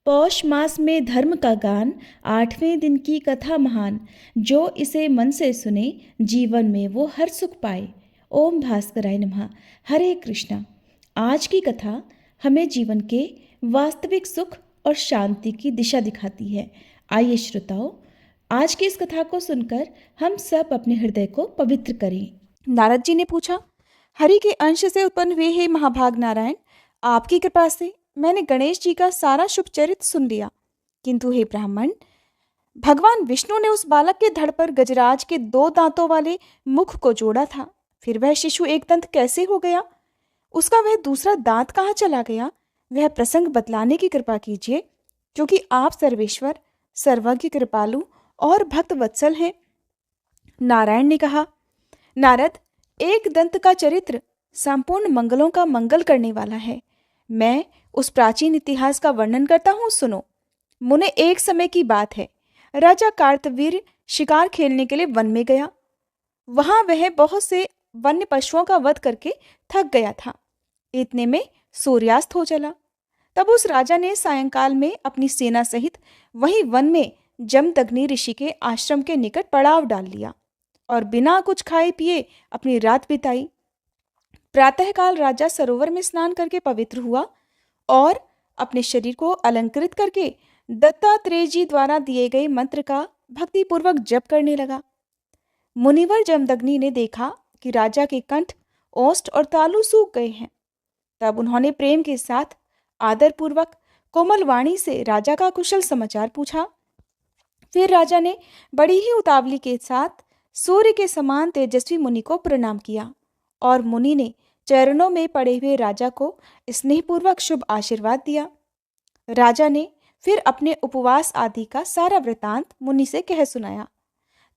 पौष मास में धर्म का गान, 8वें दिन की कथा महान। जो इसे मन से सुने, जीवन में वो हर सुख पाए। ओम भास्कराय नमः। हरे कृष्णा। आज की कथा हमें जीवन के वास्तविक सुख और शांति की दिशा दिखाती है। आइए श्रोताओं, आज की इस कथा को सुनकर हम सब अपने हृदय को पवित्र करें। नारद जी ने पूछा, हरि के अंश से उत्पन्न हुए हे महाभाग नारायण, आपकी कृपा से मैंने गणेश जी का सारा शुभ चरित्र सुन लिया, किंतु हे ब्राह्मण, भगवान विष्णु ने उस बालक के धड़ पर गजराज के 2 दांतों वाले मुख को जोड़ा था। फिर वह शिशु एक दंत कैसे हो गया? उसका वह दूसरा दांत कहाँ चला गया? वह प्रसंग बतलाने की कृपा कीजिए, क्योंकि आप सर्वेश्वर, सर्वज्ञ, कृपालु और भक्त वत्सल हैं। नारायण ने कहा, नारद, एक दंत का चरित्र संपूर्ण मंगलों का मंगल करने वाला है। मैं उस प्राचीन इतिहास का वर्णन करता हूँ, सुनो। मुने एक समय की बात है, राजा कार्तवीर्य शिकार खेलने के लिए वन में गया। वहां वह बहुत से वन्य पशुओं का वध करके थक गया था। इतने में सूर्यास्त हो चला। तब उस राजा ने सायंकाल में अपनी सेना सहित वहीं वन में जमदग्नि ऋषि के आश्रम के निकट पड़ाव डाल लिया और बिना कुछ खाए पिए अपनी रात बिताई। प्रातःकाल राजा सरोवर में स्नान करके पवित्र हुआ और अपने शरीर को अलंकृत करके दत्तात्रेय जी द्वारा दिए गए मंत्र का भक्तिपूर्वक जप करने लगा। मुनिवर जमदग्नि ने देखा कि राजा के कंठ, ओष्ठ और तालु सूख गए हैं। तब उन्होंने प्रेम के साथ आदरपूर्वक कोमल वाणी से राजा का कुशल समाचार पूछा। फिर राजा ने बड़ी ही उतावली के साथ सूर्य के समान तेजस्वी मुनि को प्रणाम किया और मुनि ने चरणों में पड़े हुए राजा को स्नेहपूर्वक शुभ आशीर्वाद दिया। राजा ने फिर अपने उपवास आदि का सारा वृतांत मुनि से कह सुनाया।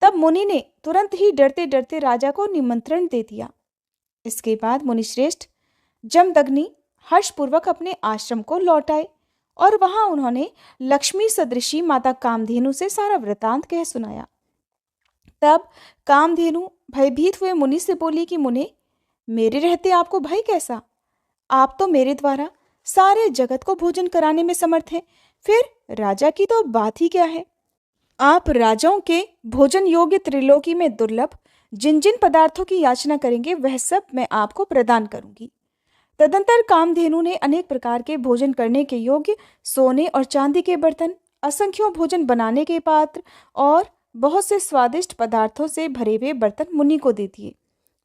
तब मुनि ने तुरंत ही डरते डरते राजा को निमंत्रण दे दिया। इसके बाद मुनिश्रेष्ठ जमदग्नि हर्षपूर्वक अपने आश्रम को लौट आए और वहां उन्होंने लक्ष्मी सदृशी माता कामधेनु से सारा वृतांत कह सुनाया। तब कामधेनु भयभीत हुए मुनि से बोली कि मुने, मेरे रहते आपको भय कैसा? आप तो मेरे द्वारा सारे जगत को भोजन कराने में समर्थ हैं, फिर राजा की तो बात ही क्या है। आप राजाओं के भोजन योग्य त्रिलोकी में दुर्लभ जिन जिन पदार्थों की याचना करेंगे, वह सब मैं आपको प्रदान करूंगी। तदंतर कामधेनु ने अनेक प्रकार के भोजन करने के योग्य सोने और चांदी के बर्तन, असंख्यों भोजन बनाने के पात्र और बहुत से स्वादिष्ट पदार्थों से भरे हुए बर्तन मुनि को दे दिए।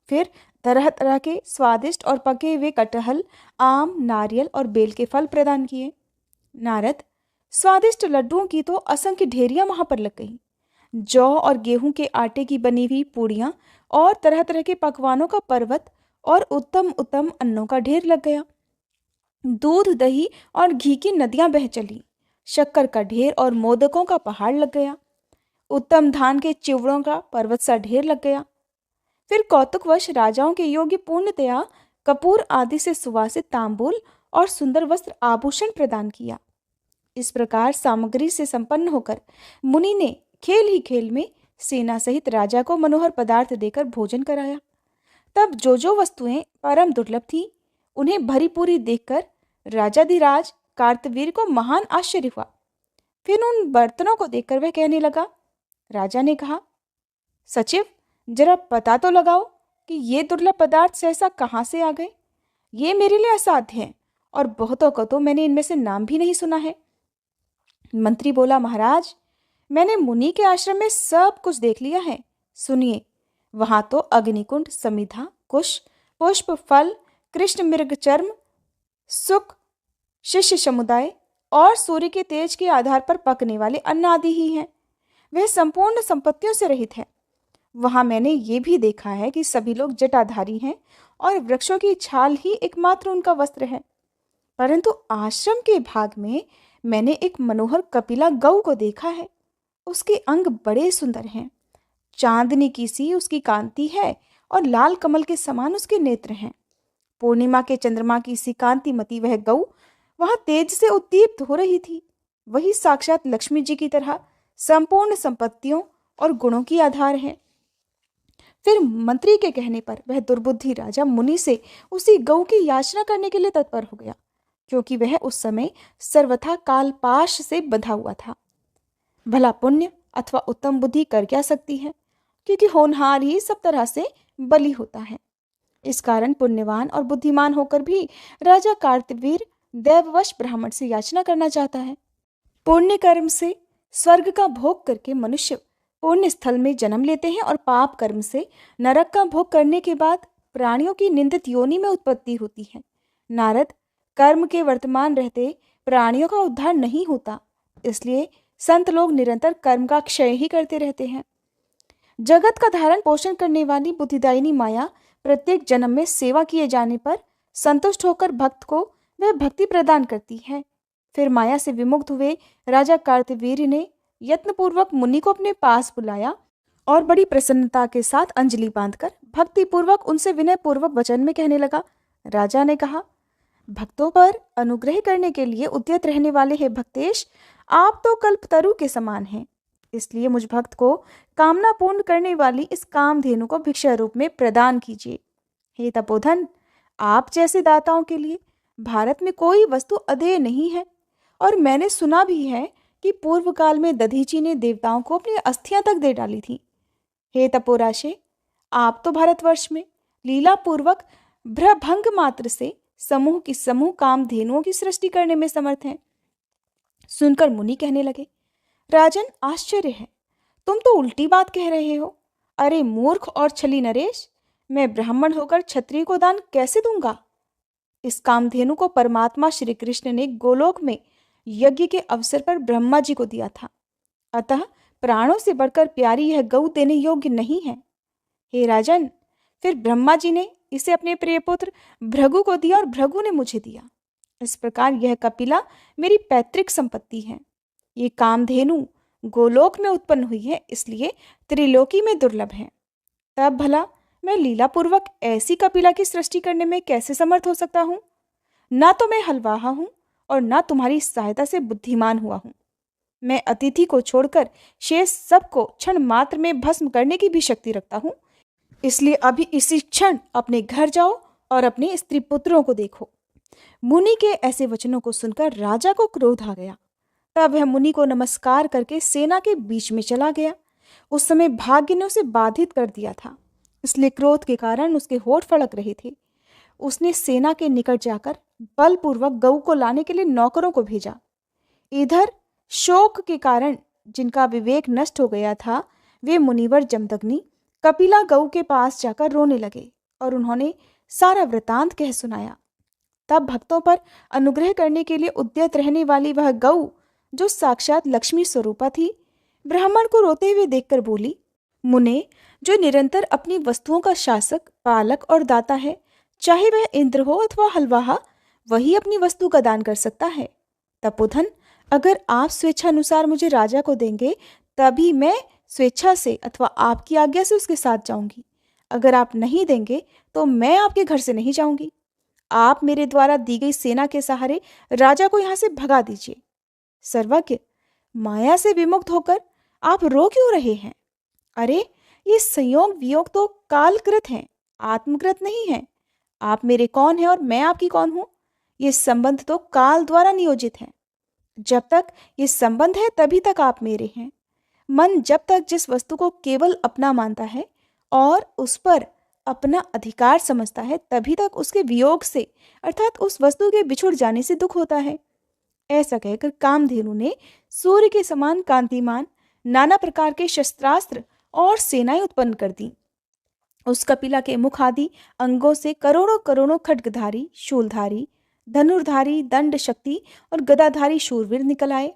फिर तरह तरह के स्वादिष्ट और पके हुए कटहल, आम, नारियल और बेल के फल प्रदान किए। नारद, स्वादिष्ट लड्डुओं की तो असंख्य ढेरियां वहां पर लग गईं। जौ और गेहूं के आटे की बनी हुई पूड़ियां और तरह तरह के पकवानों का पर्वत और उत्तम उत्तम अन्नों का ढेर लग गया। दूध, दही और घी की नदियां बह चली। शक्कर का ढेर और मोदकों का पहाड़ लग गया। उत्तम धान के चिवड़ों का पर्वत सा ढेर लग गया। फिर कौतुकवश राजाओं के योग्य पूर्णतया कपूर आदि से सुवासित तांबूल और सुंदर वस्त्र आभूषण प्रदान किया। इस प्रकार सामग्री से संपन्न होकर मुनि ने खेल ही खेल में सेना सहित राजा को मनोहर पदार्थ देकर भोजन कराया। तब जो जो वस्तुएं परम दुर्लभ थी, उन्हें भरी पूरी देखकर राजाधिराज कार्तवीर्य को महान आश्चर्य हुआ। फिर उन बर्तनों को देखकर वह कहने लगा। राजा ने कहा, सचिव, जरा पता तो लगाओ कि ये दुर्लभ पदार्थ सहसा कहाँ से आ गए। ये मेरे लिए असाध्य हैं और बहुतों को तो मैंने इनमें से नाम भी नहीं सुना है। मंत्री बोला, महाराज, मैंने मुनि के आश्रम में सब कुछ देख लिया है। सुनिए, वहां तो अग्निकुंड, समिधा, कुश, पुष्प, फल, कृष्ण मृग चर्म, सुख, शिष्य समुदाय और सूर्य के तेज के आधार पर पकने वाले अन्न आदि ही हैं। वह संपूर्ण संपत्तियों से रहित है। वहां मैंने ये भी देखा है कि सभी लोग जटाधारी हैं और वृक्षों की छाल ही एकमात्र उनका वस्त्र है। परंतु आश्रम के भाग में मैंने एक मनोहर कपिला गौ को देखा है। उसके अंग बड़े सुंदर हैं। चांदनी की सी उसकी कांति है और लाल कमल के समान उसके नेत्र हैं। पूर्णिमा के चंद्रमा की सी कांतिमती वह गौ वहां तेज से उद्दीप्त हो रही थी। वही साक्षात लक्ष्मी जी की तरह संपूर्ण संपत्तियों और गुणों की आधार है। फिर मंत्री के कहने पर वह दुर्बुद्धि राजा मुनि से उसी गौ की याचना करने के लिए तत्पर हो गया। क्योंकि वह उस समय सर्वथा कालपाश से बंधा हुआ था। भला पुण्य अथवा उत्तम बुद्धि कर क्या सकती है, क्योंकि होनहार ही सब तरह से बली होता है। इस कारण पुण्यवान और बुद्धिमान होकर भी राजा कार्तवीर दैववश ब्राह्मण से याचना करना चाहता है। पुण्य कर्म से स्वर्ग का भोग करके मनुष्य पुण्य स्थल में जन्म लेते हैं और पाप कर्म से नरक का भोग करने के बाद प्राणियों की निंदित योनि में उत्पत्ति होती है। नारद, कर्म के वर्तमान रहते प्राणियों का उद्धार नहीं होता, इसलिए संत लोग निरंतर कर्म का क्षय ही करते रहते हैं। जगत का धारण पोषण करने वाली बुद्धिदायिनी माया प्रत्येक जन्म में सेवा किए जाने पर संतुष्ट होकर भक्त को वह भक्ति प्रदान करती है। फिर माया से विमुक्त हुए राजा कार्तवीर्य ने यत्नपूर्वक मुनि को अपने पास बुलाया और बड़ी प्रसन्नता के साथ अंजलि बांधकर भक्ति पूर्वक उनसे विनय पूर्वक वचन में कहने लगा। राजा ने कहा, भक्तों पर अनुग्रह करने के लिए उद्यत रहने वाले हे भक्तेश, आप तो कल्पतरु के समान हैं। इसलिए मुझ भक्त को कामना पूर्ण करने वाली इस कामधेनु को भिक्षा रूप में प्रदान कीजिए। हे तपोधन, आप जैसे दाताओं के लिए भारत में कोई वस्तु अदेय नहीं है, और मैंने सुना भी है कि पूर्व काल में दधीची ने देवताओं को अपनी अस्थियां तक दे डाली थी। हे तपोराशे, आप तो भारतवर्ष में लीला पूर्वक भ्रभंग मात्र से समूह की समूह कामधेनुओं की सृष्टि करने में समर्थ हैं। सुनकर मुनि कहने लगे, राजन, आश्चर्य है, तुम तो उल्टी बात कह रहे हो। अरे मूर्ख और छली नरेश, मैं ब्राह्मण होकर क्षत्रिय को दान कैसे दूंगा? इस कामधेनु को परमात्मा श्री कृष्ण ने गोलोक में यज्ञ के अवसर पर ब्रह्मा जी को दिया था, अतः प्राणों से बढ़कर प्यारी यह गौ देने योग्य नहीं है। हे राजन, फिर ब्रह्मा जी ने इसे अपने प्रिय पुत्र भृगु को दिया और भृगु ने मुझे दिया। इस प्रकार यह कपिला मेरी पैतृक संपत्ति है। ये कामधेनु गोलोक में उत्पन्न हुई है, इसलिए त्रिलोकी में दुर्लभ है। तब भला मैं लीलापूर्वक ऐसी कपिला की सृष्टि करने में कैसे समर्थ हो सकता हूँ? ना तो मैं हलवाहा हूँ और ना तुम्हारी सहायता से बुद्धिमान हुआ हूँ। मैं अतिथि को छोड़कर शेष सबको क्षण मात्र में भस्म करने की भी शक्ति रखता हूँ। इसलिए अभी इसी क्षण अपने घर जाओ और अपने स्त्री पुत्रों को देखो। मुनि के ऐसे वचनों को सुनकर राजा को क्रोध आ गया। तब वह मुनि को नमस्कार करके सेना के बीच में चला गया। उस समय भाग्य ने उसे बाधित कर दिया था, इसलिए क्रोध के कारण उसके होठ फड़क रहे थे। उसने सेना के निकट जाकर बलपूर्वक गऊ को लाने के लिए नौकरों को भेजा। इधर शोक के कारण जिनका विवेक नष्ट हो गया था, वे मुनिवर जमदग्नि कपिला गऊ के पास जाकर रोने लगे और उन्होंने सारा वृतांत कह सुनाया। तब भक्तों पर अनुग्रह करने के लिए उद्यत रहने वाली वह गऊ, जो साक्षात लक्ष्मी स्वरूपा थी, ब्राह्मण को रोते हुए देखकर बोली, मुने, जो निरंतर अपनी वस्तुओं का शासक, पालक और दाता है, चाहे वह इंद्र हो अथवा हलवाहा, वही अपनी वस्तु का दान कर सकता है। तपोधन, अगर आप स्वेच्छानुसार मुझे राजा को देंगे, तभी मैं स्वेच्छा से अथवा आपकी आज्ञा से उसके साथ जाऊंगी। अगर आप नहीं देंगे तो मैं आपके घर से नहीं जाऊंगी। आप मेरे द्वारा दी गई सेना के सहारे राजा को यहाँ से भगा दीजिए। सर्वज्ञ, माया से विमुक्त होकर आप रो क्यों रहे हैं? अरे, ये संयोग वियोग तो कालकृत हैं, आत्मकृत नहीं है। आप मेरे कौन हैं और मैं आपकी कौन हूँ? ये संबंध तो काल द्वारा नियोजित है। जब तक ये संबंध है तभी तक आप मेरे हैं। मन जब तक जिस वस्तु को केवल अपना मानता है और उस पर अपना अधिकार समझता है, तभी तक उसके वियोग से अर्थात उस वस्तु के बिछुड़ जाने से दुख होता है। ऐसा कहकर कामधेनु ने सूर्य के समान कांतिमान नाना प्रकार के शस्त्रास्त्र और सेनाएं उत्पन्न कर दी। उस कपिला के मुख आदि अंगों से करोड़ों करोड़ों खड्गधारी, शूलधारी, धनुर्धारी, दंड शक्ति और गदाधारी शूरवीर निकल आए।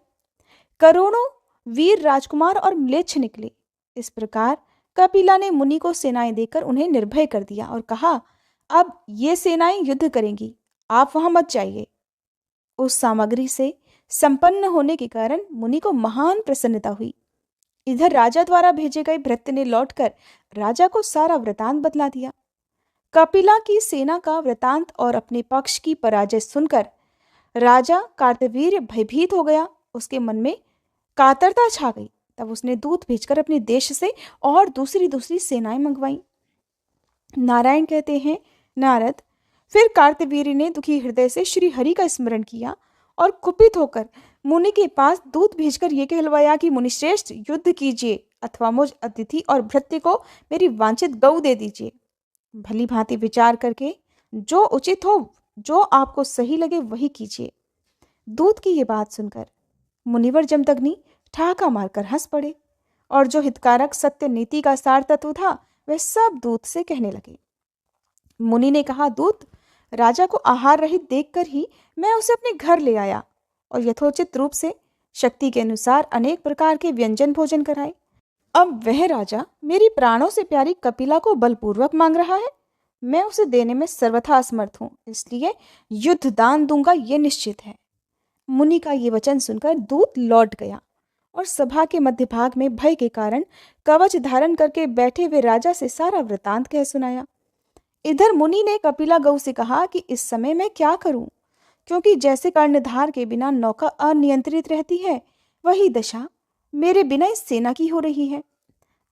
करोड़ों वीर राजकुमार और म्लेच्छ निकले। इस प्रकार कपिला ने मुनि को सेनाएं देकर उन्हें निर्भय कर दिया और कहा, अब ये सेनाएं युद्ध करेंगी, आप वहां मत जाइए। उस सामग्री से संपन्न होने के कारण मुनि को महान प्रसन्नता हुई। इधर राजा द्वारा भेजे गए भृत्य ने लौटकर राजा को सारा वृतांत बतला दिया। कपिला की सेना का वृतांत और अपने पक्ष की पराजय सुनकर राजा कार्तवीर्य भयभीत हो गया। उसके मन में कातरता छा गई। तब उसने दूत भेजकर अपने देश से और दूसरी दूसरी सेनाएं मंगवाई। नारायण कहते हैं, नारद, फिर कार्तवीर्य ने दुखी हृदय से श्री हरि का स्मरण किया और कुपित होकर मुनि के पास दूत भेजकर ये कहलवाया कि मुनिश्रेष्ठ, युद्ध कीजिए अथवा मुझ अतिथि और भृत्य को मेरी वांछित गऊ दे दीजिए। भली भांति विचार करके जो उचित हो, जो आपको सही लगे वही कीजिए। दूत की ये बात सुनकर मुनिवर जमदग्नि ठहाका मारकर हंस पड़े और जो हितकारक सत्य नीति का सार तत्व था वह सब दूत से कहने लगे। मुनि ने कहा, दूत, राजा को आहार रहित देखकर ही मैं उसे अपने घर ले आया और यथोचित रूप से शक्ति के अनुसार अनेक प्रकार के व्यंजन भोजन कराए। अब वह राजा मेरी प्राणों से प्यारी कपिला को बलपूर्वक मांग रहा है। मैं उसे देने में सर्वथा असमर्थ हूं, इसलिए युद्ध दान दूंगा, ये निश्चित है। मुनि का ये वचन सुनकर दूत लौट गया और सभा के मध्य भाग में भय के कारण कवच धारण करके बैठे हुए राजा से सारा वृतांत कह सुनाया। इधर मुनि ने कपिला गौ से कहा कि इस समय मैं क्या करूं, क्योंकि जैसे कर्णधार के बिना नौका अनियंत्रित रहती है, वही दशा मेरे बिना इस सेना की हो रही है।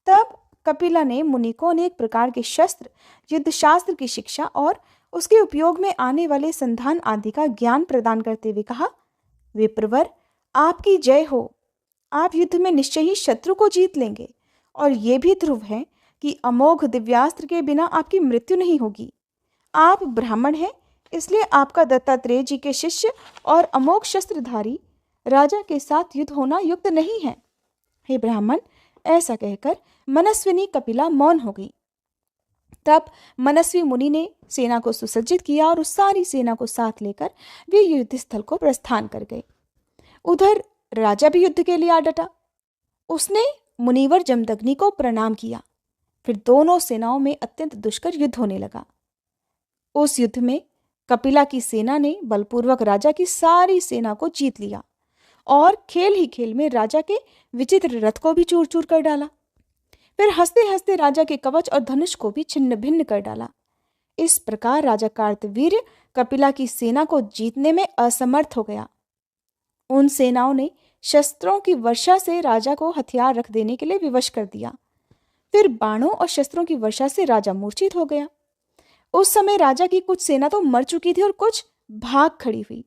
तब कपिला ने मुनि को अनेक प्रकार के शस्त्र, युद्ध शास्त्र की शिक्षा और उसके उपयोग में आने वाले संधान आदि का ज्ञान प्रदान करते हुए कहा, विप्रवर, आपकी जय हो। आप युद्ध में निश्चय ही शत्रु को जीत लेंगे और ये भी ध्रुव है कि अमोघ दिव्यास्त्र के बिना आपकी मृत्यु नहीं होगी। आप ब्राह्मण हैं, इसलिए आपका दत्तात्रेय जी के शिष्य और अमोघ शस्त्रधारी राजा के साथ युद्ध होना युक्त नहीं है। हे ब्राह्मण, ऐसा कहकर मनस्विनी कपिला मौन हो गई। तब मनस्वी मुनि ने सेना को सुसज्जित किया और उस सारी सेना को साथ लेकर वे युद्ध स्थल को प्रस्थान कर गए। उधर राजा भी युद्ध के लिए आ डटा। उसने मुनिवर जमदग्नि को प्रणाम किया। फिर दोनों सेनाओं में अत्यंत दुष्कर युद्ध होने लगा। उस युद्ध में कपिला की सेना ने बलपूर्वक राजा की सारी सेना को जीत लिया और खेल ही खेल में राजा के विचित्र रथ को भी चूर चूर कर डाला। फिर हंसते हंसते राजा के कवच और धनुष को भी छिन्न भिन्न कर डाला। इस प्रकार राजा कार्तवीर्य कपिला की सेना को जीतने में असमर्थ हो गया। उन सेनाओं ने शस्त्रों की वर्षा से राजा को हथियार रख देने के लिए विवश कर दिया। फिर बाणों और शस्त्रों की वर्षा से राजा मूर्छित हो गया। उस समय राजा की कुछ सेना तो मर चुकी थी और कुछ भाग खड़ी हुई।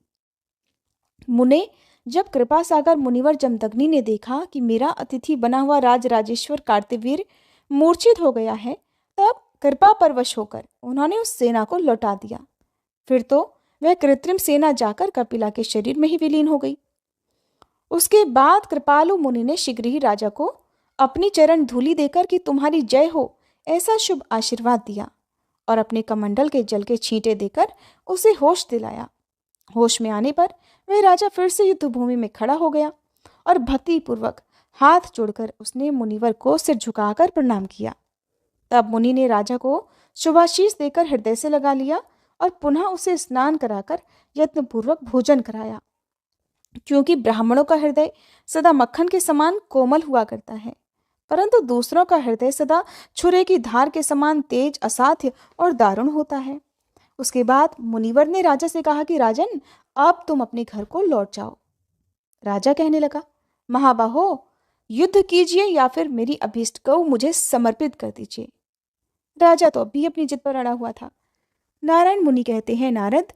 मुने, जब कृपा सागर मुनिवर जमदग्नि ने देखा कि मेरा अतिथि बना हुआ राजराजेश्वर कार्तवीर्य मूर्छित हो गया है, तब कृपा परवश होकर उन्होंने उस सेना को लौटा दिया। फिर तो वह कृत्रिम सेना जाकर कपिला के शरीर में ही विलीन हो गई। उसके बाद कृपालु मुनि ने शीघ्र ही राजा को अपनी चरण धूलि देकर कि तुम्हारी जय हो ऐसा शुभ आशीर्वाद दिया और अपने कमंडल के जल के छींटे देकर उसे होश दिलाया। होश में आने पर वह राजा फिर से युद्ध भूमि में खड़ा हो गया और भक्तिपूर्वक हाथ जोड़कर उसने मुनिवर को सिर झुकाकर प्रणाम किया। तब मुनि ने राजा को शुभाशीष देकर हृदय से लगा लिया और पुनः उसे स्नान कराकर यत्नपूर्वक भोजन कराया, क्योंकि ब्राह्मणों का हृदय सदा मक्खन के समान कोमल हुआ करता है, परंतु दूसरों का हृदय सदा छुरे की धार के समान तेज, असाध्य और दारुण होता है। उसके बाद मुनिवर ने राजा से कहा कि राजन, अब तुम अपने घर को लौट जाओ। राजा कहने लगा, महाबाहो, युद्ध कीजिए या फिर मेरी अभीष्ट गऊ मुझे समर्पित कर दीजिए। राजा तो अभी अपनी जिद पर अड़ा हुआ था। नारायण मुनि कहते हैं, नारद,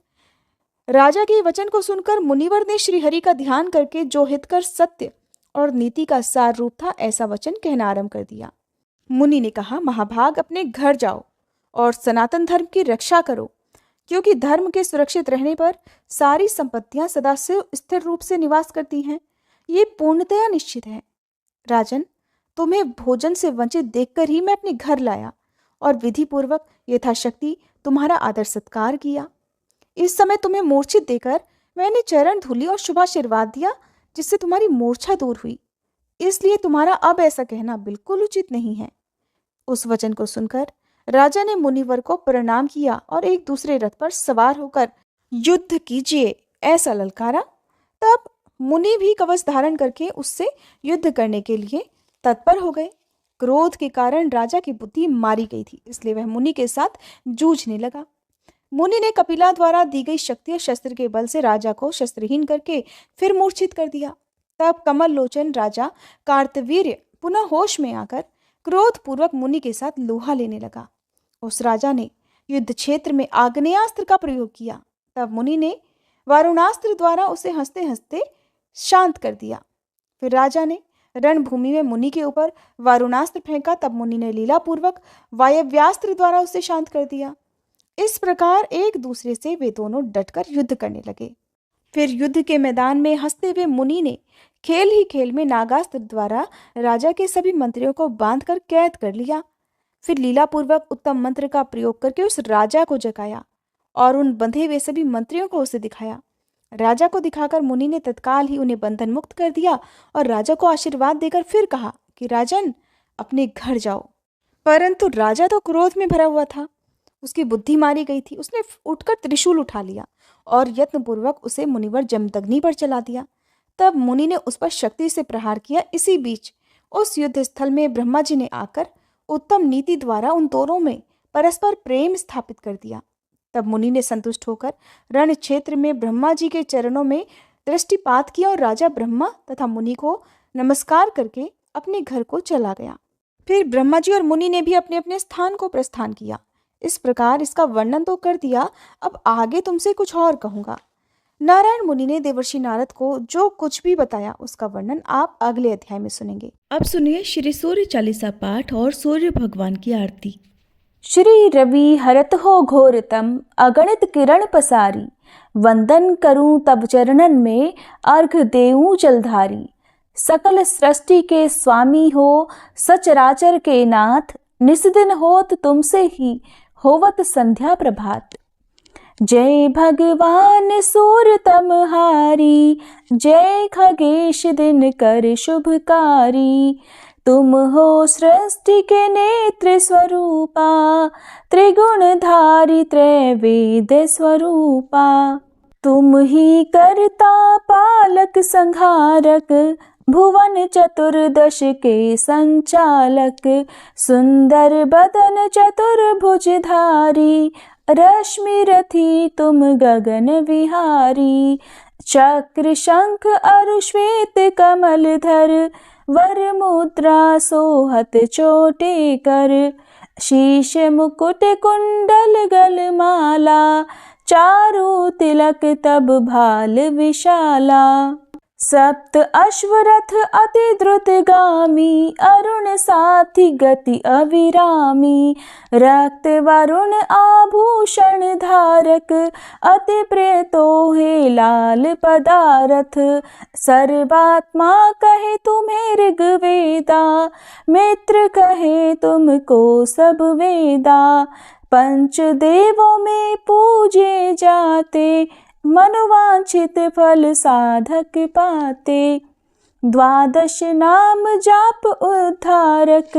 राजा के वचन को सुनकर मुनिवर ने श्रीहरि का ध्यान करके जो हितकर सत्य और नीति का सार रूप था ऐसा वचन कहना आरंभ कर दिया। मुनि ने कहा, महाभाग, अपने घर जाओ और सनातन धर्म की रक्षा करो, क्योंकि धर्म के सुरक्षित रहने पर सारी संपत्तियां सदा से स्थिर रूप से निवास करती हैं। ये पूर्णतया निश्चित है। राजन, तुम्हें भोजन से वंचित देखकर ही मैं अपने घर लाया और विधि पूर्वक यथाशक्ति तुम्हारा आदर सत्कार किया। इस समय तुम्हें मूर्छित देकर मैंने चरण धूली और शुभाशीर्वाद दिया, जिससे तुम्हारी मूर्छा दूर हुई। इसलिए तुम्हारा अब ऐसा कहना बिल्कुल उचित नहीं है। उस वचन को सुनकर राजा ने मुनिवर को प्रणाम किया और एक दूसरे रथ पर सवार होकर युद्ध कीजिए ऐसा ललकारा। तब मुनि भी कवच धारण करके उससे युद्ध करने के लिए तत्पर हो गए। क्रोध के कारण राजा की बुद्धि मारी गई थी, इसलिए वह मुनि के साथ जूझने लगा। मुनि ने कपिला द्वारा दी गई शक्ति और शस्त्र के बल से राजा को शस्त्रहीन करके फिर मूर्छित कर दिया। तब कमल लोचन राजा कार्तवीर्य पुनः होश में आकर क्रोध पूर्वक मुनि के साथ लोहा लेने लगा। उस राजा ने युद्ध क्षेत्र में आग्नेयास्त्र का प्रयोग किया। तब मुनि ने वारुणास्त्र द्वारा उसे हंसते हंसते शांत कर दिया। फिर राजा ने रणभूमि में मुनि के ऊपर वारुणास्त्र फेंका। तब मुनि ने लीलापूर्वक वायव्यास्त्र द्वारा उसे शांत कर दिया। इस प्रकार एक दूसरे से वे दोनों डटकर युद्ध करने लगे। फिर युद्ध के मैदान में हंसते हुए मुनि ने खेल ही खेल में नागास्त्र द्वारा राजा के सभी मंत्रियों को बांधकर कैद कर लिया। फिर लीलापूर्वक उत्तम मंत्र का प्रयोग करके उस राजा को जगाया और उन बंधे हुए सभी मंत्रियों को उसे दिखाया। राजा को दिखाकर मुनि ने तत्काल ही उन्हें बंधन मुक्त कर दिया और राजा को आशीर्वाद देकर फिर कहा कि राजन, अपने घर जाओ। परंतु राजा तो क्रोध में भरा हुआ था, उसकी बुद्धि मारी गई थी। उसने उठकर त्रिशूल उठा लिया और यत्नपूर्वक उसे मुनिवर जमदग्नि पर चला दिया। तब मुनि ने उस पर शक्ति से प्रहार किया। इसी बीच उस युद्ध स्थल में ब्रह्मा जी ने आकर उत्तम नीति द्वारा उन दोनों में परस्पर प्रेम स्थापित कर दिया। तब मुनि ने संतुष्ट होकर रण क्षेत्र में ब्रह्मा जी के चरणों में दृष्टिपात किया और राजा ब्रह्मा तथा मुनि को नमस्कार करके अपने घर को चला गया। फिर ब्रह्मा जी और मुनि ने भी अपने अपने स्थान को प्रस्थान किया। इस प्रकार इसका वर्णन तो कर दिया, अब आगे तुमसे कुछ और कहूँगा। नारायण मुनि ने देवर्षि नारद को जो कुछ भी बताया उसका वर्णन आप अगले अध्याय में सुनेंगे। अब सुनिए श्री सूर्य चालीसा पाठ और सूर्य भगवान की आरती। श्री रवि हरत हो घोरतम अगणित किरण पसारी, वंदन करूं तब चरणन में अर्घ देऊं जलधारी। सकल सृष्टि के स्वामी हो सचराचर के नाथ, निस्दिन होत तुमसे ही होवत संध्या प्रभात। जय भगवान सूर्य तमहारी, जय खगेश दिन कर शुभकारी। तुम हो सृष्टि के नेत्र स्वरूपा, त्रिगुणधारी त्रैवेद स्वरूपा। तुम ही कर्ता पालक संहारक, भुवन चतुर्दश के संचालक। सुंदर बदन चतुर्भुजधारी, रश्मि रथी तुम गगन विहारी। चक्र शंख अरु श्वेत कमलधर, वर मुद्रा सोहत चोटे कर। शीश मुकुट कुंडल गलमाला, चारु तिलक तब भाल विशाला। सप्त अश्वरथ अति द्रुतगामी, अरुण साथी गति अविरामी। रक्त वरुण आभूषण धारक, अति प्रिय तोहे लाल पदारथ। सर्वात्मा कहे तुम्हें ऋग्वेदा, मित्र कहे तुमको सब वेदा। पंच देवों में पूजे जाते, मनोवांछित फल साधक पाते। द्वादश नाम जाप उद्धारक,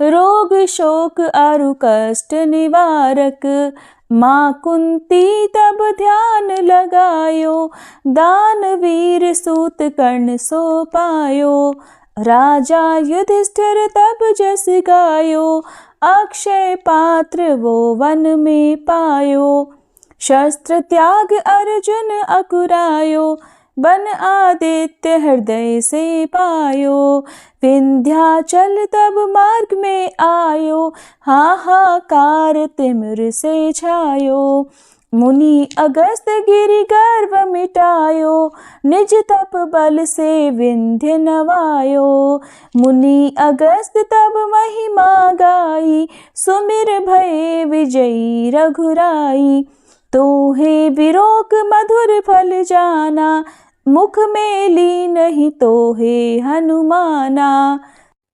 रोग शोक अरु कष्ट निवारक। माँ कुंती तब ध्यान लगायो, दानवीर सूत कर्ण सो पायो। राजा युधिष्ठिर तब जस गायो, अक्षय पात्र वो वन में पायो। शस्त्र त्याग अर्जुन अकुरायो, बन आदित्य हृदय से पायो। विंध्याचल तब मार्ग में आयो, हाहाकार तिमिर से छायो। मुनि अगस्त गिरि गर्व मिटायो, निज तप बल से विंध्य नवायो। मुनि अगस्त तब महिमा गाई, सुमिर भये विजयी रघुराई। तोहे विरोक मधुर फल जाना, मुख में ली नहीं तोहे हनुमाना।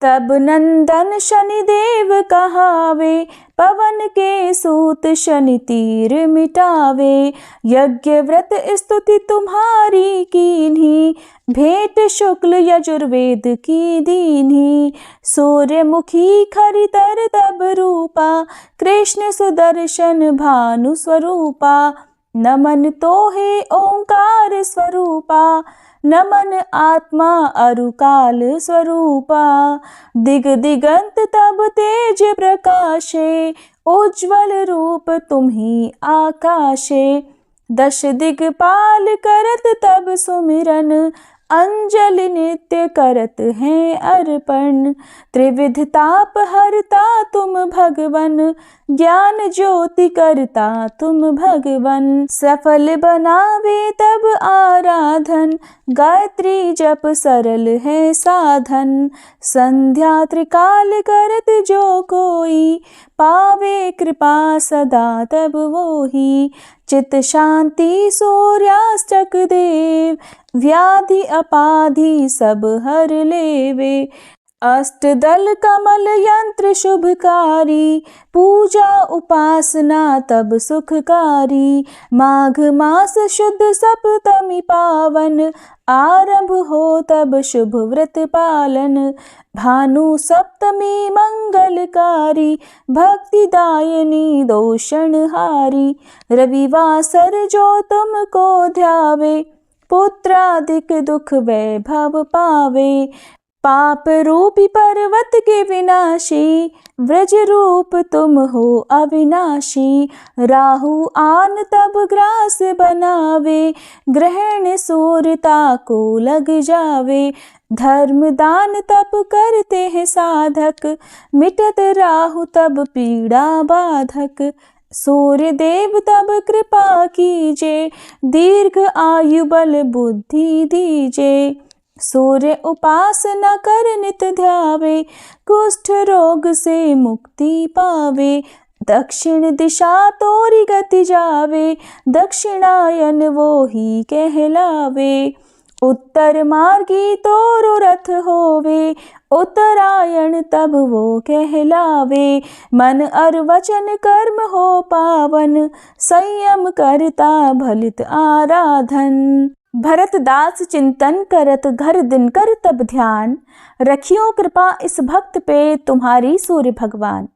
तब नंदन शनिदेव कहावे, पवन के सूत शनि तीर मिटावे। यज्ञ व्रत स्तुति तुम्हारी कीन्ही, भेंट शुक्ल यजुर्वेद की दीन्ही। सूर्यमुखी खरितर तब रूपा, कृष्ण सुदर्शन भानु स्वरूपा। नमन तोहे ओंकार स्वरूपा, नमन आत्मा अरुकाल स्वरूपा। दिग दिगंत तब तेज प्रकाशे, उज्ज्वल रूप तुम्ही आकाशे। दश दिगपाल करत तब सुमिरन, अंजलि नित्य करत हैं अर्पण। त्रिविध ताप हरता तुम भगवन, ज्ञान ज्योति करता तुम भगवन। सफल बनावे तब आराधन, गायत्री जप सरल है साधन। संध्या त्रिकाल करत जो कोई, पावे कृपा सदा तब वोही। चित शांति सूर्यास्तक देव, व्याधि अपाधि सब हर लेवे। अष्टदल कमल यंत्र शुभकारी, पूजा उपासना तब सुखकारी। माघ मास शुद्ध सप्तमी पावन, आरंभ हो तब शुभ व्रत पालन। भानु सप्तमी मंगलकारी, भक्तिदायिनी दोषणहारी। रविवासर जो तुमको ध्यावे, पुत्रादिक दुख वैभव पावे। पाप रूपी पर्वत के विनाशी, व्रज रूप तुम हो अविनाशी। राहु आन तब ग्रास बनावे, ग्रहण सूर्यता को लग जावे। धर्म दान तब करते हैं साधक, मिटत राहु तब पीड़ा बाधक। सूर्य देव तब कृपा कीजे, दीर्घ आयु बल बुद्धि दीजे। सूर्य उपासना कर नित ध्यावे, कुष्ठ रोग से मुक्ति पावे। दक्षिण दिशा तोरी गति जावे, दक्षिणायन वो ही कहलावे। उत्तर मार्गी तोरो रथ होवे, उत्तरायण तब वो कहलावे। मन और वचन कर्म हो पावन, संयम करता भलित आराधन। भरत दास चिंतन करत घर दिन कर तब ध्यान, रखियो कृपा इस भक्त पे तुम्हारी सूर्य भगवान।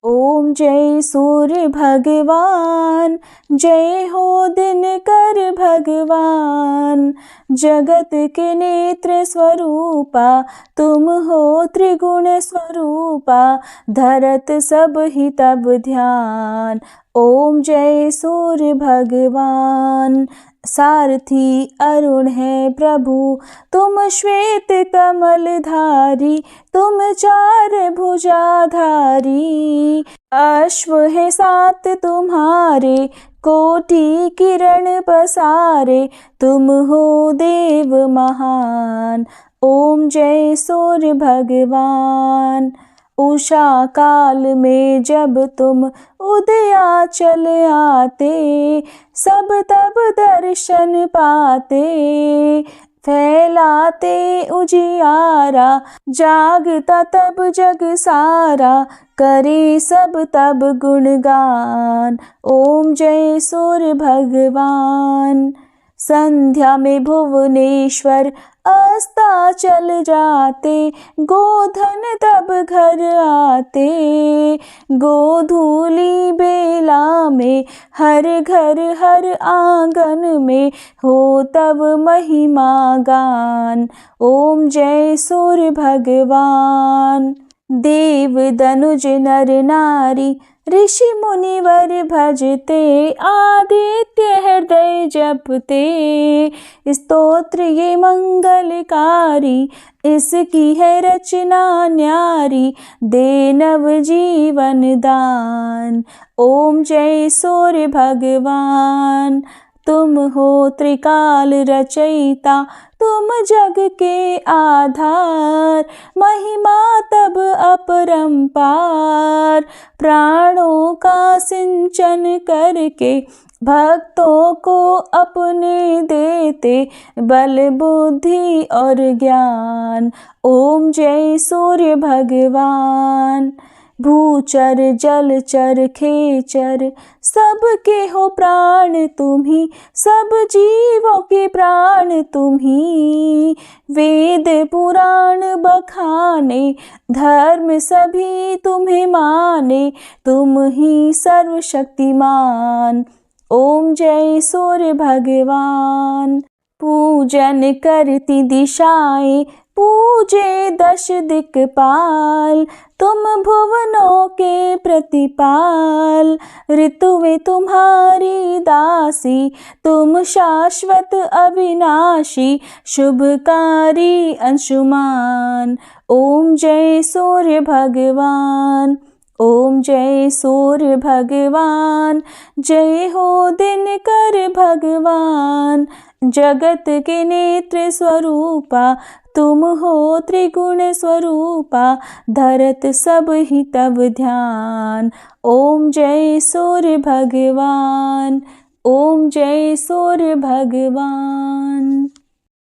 ओम जय सूर्य भगवान, जय हो दिनकर भगवान। जगत के नेत्र स्वरूपा, तुम हो त्रिगुण स्वरूपा। धरत सब ही तब ध्यान, ओम जय सूर्य भगवान। सारथी अरुण है प्रभु, तुम श्वेत कमल धारी। तुम चार भुजाधारी, अश्व है सात तुम्हारे। कोटि किरण पसारे, तुम हो देव महान। ओम जय सूर्य भगवान। उषा काल में जब तुम उदयाचल आते, सब तब दर्शन पाते। फैलाते उजियारा, जागता तब जग सारा। करे सब तब गुणगान, ओम जय सूर्य भगवान। संध्या में भुवनेश्वर अस्ताचल जाते, गोधन तब घर आते। गोधूली बेला में हर घर हर आंगन में, हो तब महिमा गान। ओम जय सूर्य भगवान। देव दनुज नर नारी, ऋषि मुनिवर भजते। आदित्य हृदय जपते, स्तोत्र ये मंगलकारी। इसकी है रचना न्यारी, दे नव जीवन दान। ओम जय सूर्य भगवान। तुम हो त्रिकाल रचयिता, तुम जग के आधार। महिमा तब अपरंपार, प्राणों का सिंचन करके। भक्तों को अपने देते, बल बुद्धि और ज्ञान। ओम जय सूर्य भगवान। भूचर जलचर खेचर, सबके हो प्राण तुम्ही। सब जीवों के प्राण तुम्ही। वेद पुराण बखाने, धर्म सभी तुम्हें माने। तुम ही सर्वशक्तिमान, ओम जय सूर्य भगवान। पूजन करती दिशाएं, पूजे दश दिक्पाल। तुम भुवनों के प्रतिपाल, ऋतुएं तुम्हारी दासी। तुम शाश्वत अविनाशी, शुभकारी अंशुमान। ओम जय सूर्य भगवान, ओम जय सूर्य भगवान। जय हो दिनकर भगवान, जगत के नेत्र स्वरूपा। तुम हो त्रिगुण स्वरूपा, धरत सब ही तब ध्यान। ओम जय सूर्य भगवान, ओम जय सूर्य भगवान।